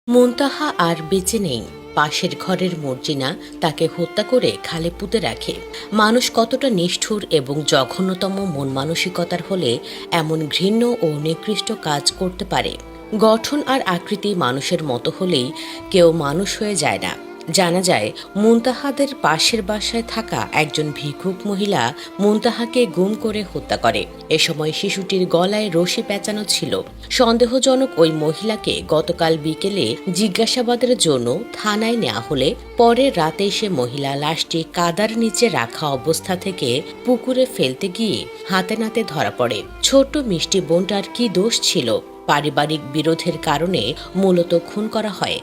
মুনতাহা আর বেঁচে নেই। পাশের ঘরের মর্জিনা তাকে হত্যা করে খালে পুঁতে রাখে। মানুষ কতটা নিষ্ঠুর এবং জঘন্যতম মন মানসিকতার হলে এমন ঘৃণ্য ও নিকৃষ্ট কাজ করতে পারে। গঠন আর আকৃতি মানুষের মতো হলেই কেউ মানুষ হয়ে যায় না। জানা যায়, মুনতাহাদের পাশের বাসায় থাকা একজন ভিক্ষুক মহিলা মুনতাহাকে গুম করে হত্যা করে। এ সময় শিশুটির গলায় রশি পেঁচানো ছিল। সন্দেহজনক ওই মহিলাকে গতকাল বিকেলে জিজ্ঞাসাবাদের জন্য থানায় নেওয়া হলে পরে রাতে সে মহিলা লাশটি কাদার নিচে রাখা অবস্থা থেকে পুকুরে ফেলতে গিয়ে হাতে নাতে ধরা পড়ে। ছোট্ট মিষ্টি বোনটার কি দোষ ছিল? পারিবারিক বিরোধের কারণে মূলত খুন করা হয়।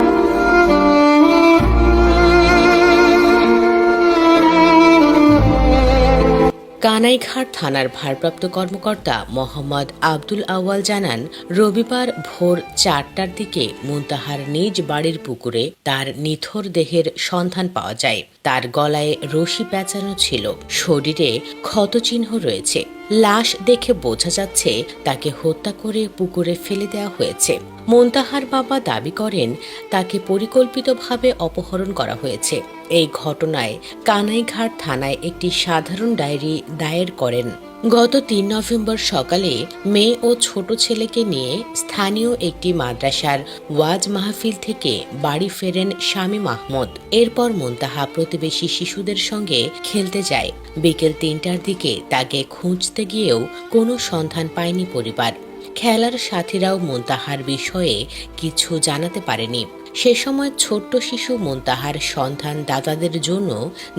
কানাইঘাট থানার ভারপ্রাপ্ত কর্মকর্তা মোহাম্মদ আব্দুল আওয়াল জানান, রবিবার ভোর ৪টার দিকে মুনতাহার নিজ বাড়ির পুকুরে তার নিথর দেহের সন্ধান পাওয়া যায়। তার গলায় রশি পেঁচানো ছিল, শরীরে ক্ষতচিহ্ন রয়েছে। লাশ দেখে বোঝা যাচ্ছে তাকে হত্যা করে পুকুরে ফেলে দেওয়া হয়েছে। মুনতাহার বাবা দাবি করেন তাকে পরিকল্পিতভাবে অপহরণ করা হয়েছে। এই ঘটনায় কানাইঘাট থানায় একটি সাধারণ ডায়েরি দায়ের করেন। গত ৩ নভেম্বর সকালে মেয়ে ও ছোট ছেলেকে নিয়ে স্থানীয় একটি মাদ্রাসার ওয়াজ মাহফিল থেকে বাড়ি ফেরেন স্বামী মাহমুদ। এরপর মুনতাহা প্রতিবেশী শিশুদের সঙ্গে খেলতে যায়। বিকেল ৩টার দিকে তাকে খুঁজতে গিয়েও কোনো সন্ধান পায়নি পরিবার। খেলার সাথীরাও মুনতাহার বিষয়ে কিছু জানাতে পারেনি। সে সময় ছোট্ট শিশু মুনতাহার সন্ধান দাতাদের জন্য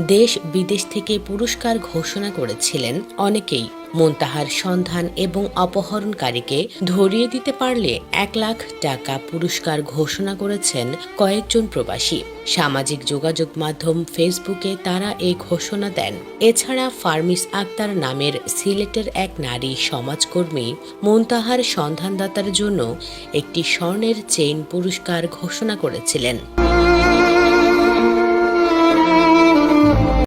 দেশ বিদেশ থেকে পুরস্কার ঘোষণা করেছিলেন অনেকেই। মুনতাহার সন্ধান এবং অপহরণকারীকে ধরিয়ে দিতে পারলে ১ লাখ টাকা পুরস্কার ঘোষণা করেছেন কয়েকজন প্রবাসী। সামাজিক যোগাযোগ মাধ্যম ফেসবুকে তারা এই ঘোষণা দেন। এছাড়া ফারমিস আক্তার নামের সিলেটের এক নারী সমাজকর্মী মুনতাহার সন্ধানদাতার জন্য একটি স্বর্ণের চেইন পুরস্কার ঘোষণা করেছিলেন।